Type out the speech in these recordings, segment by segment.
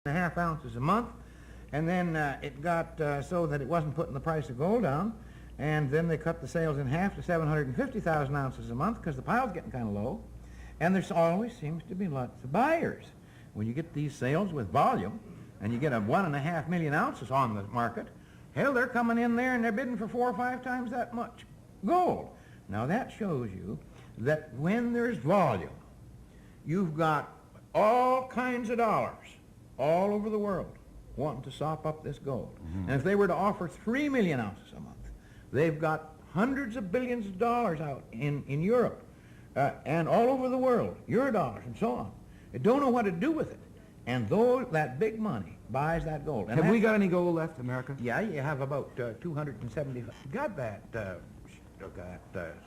and a half ounces a month, and then it got so that it wasn't putting the price of gold down, and then they cut the sales in half to 750,000 ounces a month because the pile's getting kind of low, and there always seems to be lots of buyers. When you get these sales with volume, and you get a 1.5 million ounces on the market, hell, they're coming in there and they're bidding for 4 or 5 times that much gold. Now that shows you that when there's volume, you've got all kinds of dollars all over the world wanting to sop up this gold. And if they were to offer 3 million ounces a month, they've got hundreds of billions of dollars out in Europe and all over the world, euro dollars and so on. They don't know what to do with it. And though that big money buys that gold. And have we got any gold left, America? Yeah, you have about 270. Got that.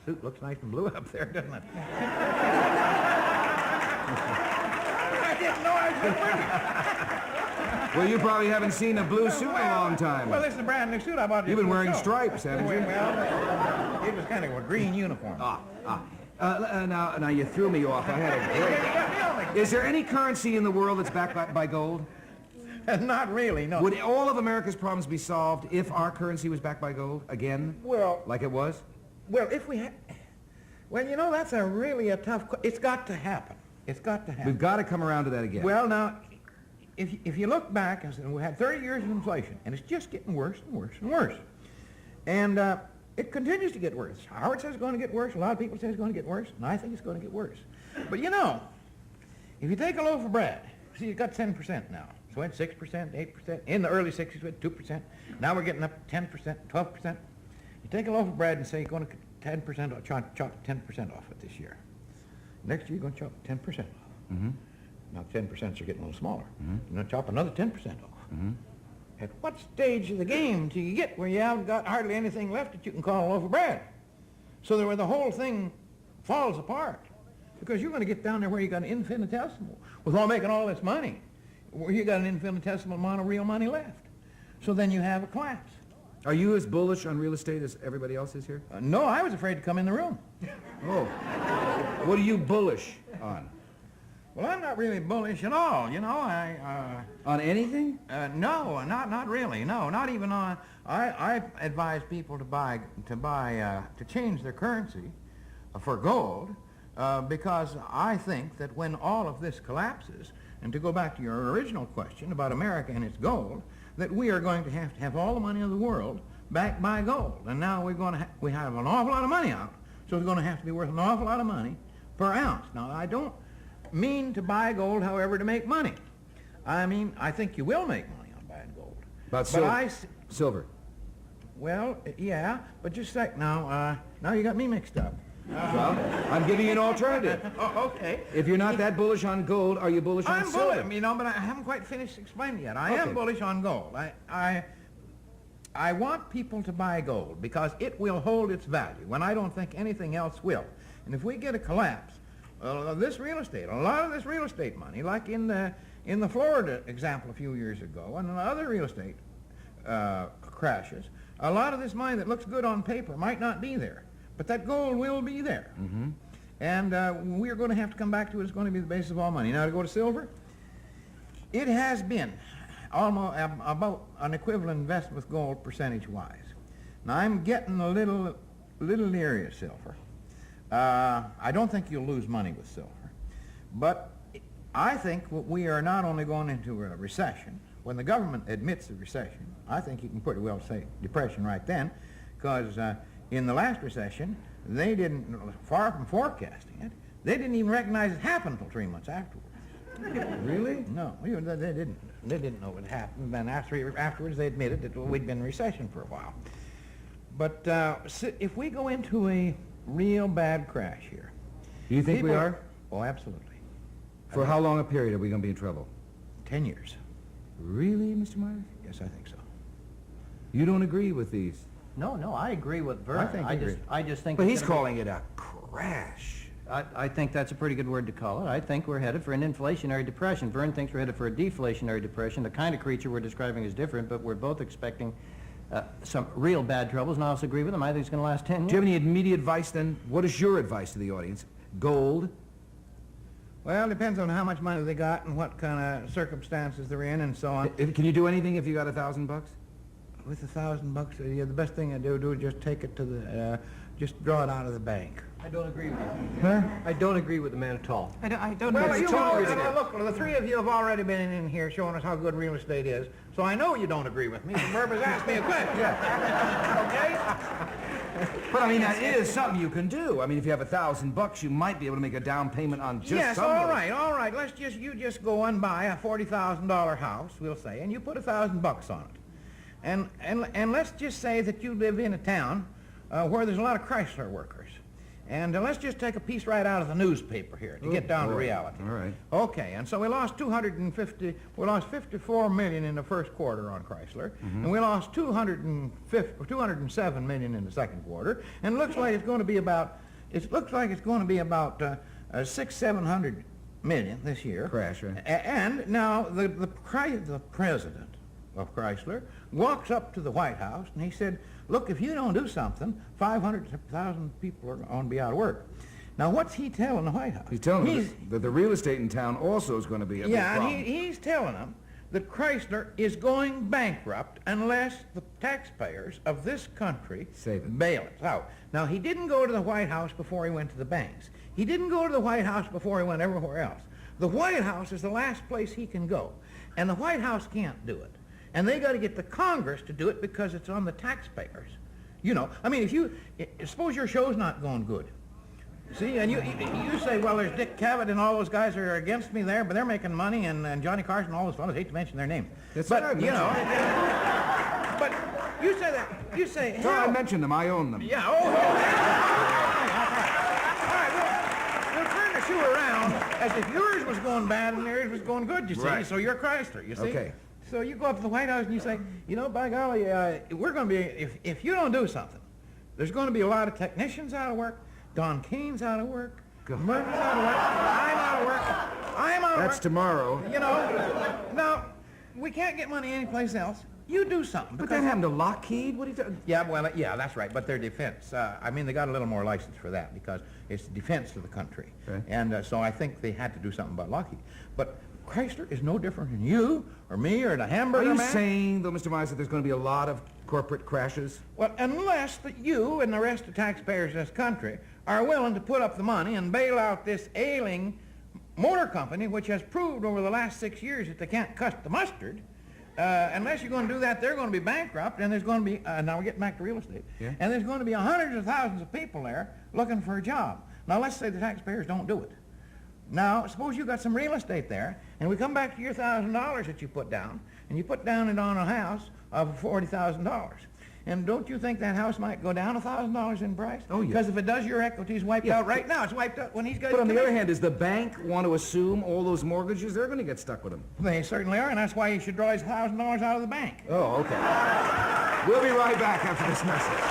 Suit looks nice and blue up there, doesn't it? I didn't know I was going to bring it. Well, you probably haven't seen a blue suit in a long time. Well, this is a brand new suit I bought. You've been wearing stripes, haven't you? Well, it was kind of a green uniform. Now you threw me off. I had a break. Is there any currency in the world that's backed by gold? Not really, no. Would all of America's problems be solved if our currency was backed by gold again? Well, like it was? Well, if we had... Well, you know, that's really a tough... It's got to happen. It's got to happen. We've got to come around to that again. Well, now, if you look back, we had 30 years of inflation, and it's just getting worse and worse and worse. And it continues to get worse. Howard says it's going to get worse. A lot of people say it's going to get worse, and I think it's going to get worse. But, you know, if you take a loaf of bread, see, you've got 10% now. So it's 6%, 8%. In the early 60s, we had 2%. Now we're getting up to 10%, 12%. You take a loaf of bread and say you're going to 10% off, chop 10% off it this year. Next year, you're going to chop 10% off. Now 10% are getting a little smaller. You're going to chop another 10% off. At what stage of the game do you get where you haven't got hardly anything left that you can call a loaf of bread? So that where the whole thing falls apart. Because you're going to get down there where you got an infinitesimal. With all making all this money, where you got an infinitesimal amount of real money left. So then you have a collapse. Are you as bullish on real estate as everybody else is here? No, I was afraid to come in the room. Oh. What are you bullish on? Well, I'm not really bullish at all, you know. On anything? No, not really. No, not even on. I advise people to change their currency for gold because I think that when all of this collapses, and to go back to your original question about America and its gold, that we are going to have all the money of the world backed by gold, and now we have an awful lot of money out, so it's going to have to be worth an awful lot of money per ounce. Now, I don't mean to buy gold, however, to make money. I mean, I think you will make money on buying gold. About silver? Well, yeah, but just a sec now. Now you got me mixed up. Well, I'm giving you an alternative. Oh, okay. If you're not that bullish on gold, are you bullish on silver? I'm bullish, you know, but I haven't quite finished explaining yet. I am bullish on gold. I want people to buy gold because it will hold its value when I don't think anything else will. And if we get a collapse of this real estate, a lot of this real estate money, like in the Florida example a few years ago, and other real estate crashes, a lot of this money that looks good on paper might not be there. But that gold will be there. And we're going to have to come back to it. It's going to be the basis of all money. Now, to go to silver, it has been almost about an equivalent investment with gold percentage-wise. Now, I'm getting a little leery of silver. I don't think you'll lose money with silver. But I think we are not only going into a recession. When the government admits the recession, I think you can pretty well say depression right then, because in the last recession, they didn't, far from forecasting it, they didn't even recognize it happened until 3 months afterwards. Really? No, they didn't. They didn't know it happened. Then afterwards, they admitted that we'd been in recession for a while. But if we go into a real bad crash here... Do you think we are? Oh, absolutely. For how long a period are we going to be in trouble? 10 years. Really, Mr. Myers? Yes, I think so. You don't agree with these? No, I agree with Vern. I just think... But he's calling it a crash. I think that's a pretty good word to call it. I think we're headed for an inflationary depression. Vern thinks we're headed for a deflationary depression. The kind of creature we're describing is different, but we're both expecting some real bad troubles, and I also agree with him. I think it's going to last 10 years. Do you have any immediate advice, then? What is your advice to the audience? Gold? Well, it depends on how much money they got and what kind of circumstances they're in and so on. Can you do anything if you got $1,000? With $1,000, yeah, the best thing I do is just take it to the, just draw it out of the bank. I don't agree with you. Huh? I don't agree with the man at all. I don't Well, know. you totally all, agree. look, the three of you have already been in here showing us how good real estate is, so I know you don't agree with me. The Merv has asked me a question. Okay? But I mean, that is something you can do. I mean, if you have $1,000, you might be able to make a down payment on just Yes, some all of it. right, all right. You just go and buy a $40,000 house, we'll say, and you put $1,000 on it. And let's just say that you live in a town where there's a lot of Chrysler workers. And let's just take a piece right out of the newspaper here to get down to reality. All right. Okay, and so we lost 54 million in the first quarter on Chrysler, and we lost 207 million in the second quarter, and it looks like it's going to be about, 700 million this year. Crash, right? And now the president of Chrysler walks up to the White House and he said, look, if you don't do something, 500,000 people are going to be out of work. Now, what's he telling the White House? He's telling them that the real estate in town also is going to be a big problem. Yeah, and he's telling them that Chrysler is going bankrupt unless the taxpayers of this country Save it. bail it out. Now, he didn't go to the White House before he went to the banks. He didn't go to the White House before he went everywhere else. The White House is the last place he can go, and the White House can't do it. And they got to get the Congress to do it because it's on the taxpayers. You know, I mean, suppose your show's not going good. See, and you say, well, there's Dick Cavett and all those guys are against me there, but they're making money, and Johnny Carson and all those fellows, hate to mention their names. That's but, right, you know, but you say that, you say, So I hell, mentioned them. I own them. yeah, all right, we'll turn the shoe around as if yours was going bad and theirs was going good, you see. Right. So you're Chrysler, you see. Okay. So you go up to the White House and you say, you know, by golly, we're going to be, if you don't do something, there's going to be a lot of technicians out of work, Don Keene's out of work, Murphy's out of work, I'm out of work, I'm out of work. That's tomorrow. You know, now, we can't get money anyplace else. You do something. But that happened to Lockheed? What are you talking? Yeah, well, yeah, that's right, but their defense. I mean, they got a little more license for that because it's defense of the country. Right. And so I think they had to do something about Lockheed. But Chrysler is no different than you or me or the Are hamburger you man. saying, though, Mr. Myers, that there's going to be a lot of corporate crashes? Well, unless that you and the rest of taxpayers in this country are willing to put up the money and bail out this ailing motor company, which has proved over the last 6 years that they can't cut the mustard. Unless you're going to do that, they're going to be bankrupt, and there's going to be, now we're getting back to real estate, Yeah. and there's going to be hundreds of thousands of people there looking for a job. Now, let's say the taxpayers don't do it. Now, suppose you got some real estate there, and we come back to your $1,000 that you put down, and you put down it on a house of $40,000. And don't you think that house might go down $1,000 in price? Oh, yeah. Because if it does, your equity's wiped Yeah. out right now. It's wiped out when he's got But his on the other commission. hand, does the bank want to assume all those mortgages? They're going to get stuck with them. They certainly are, and that's why he should draw his $1,000 out of the bank. Oh, okay. We'll be right back after this message.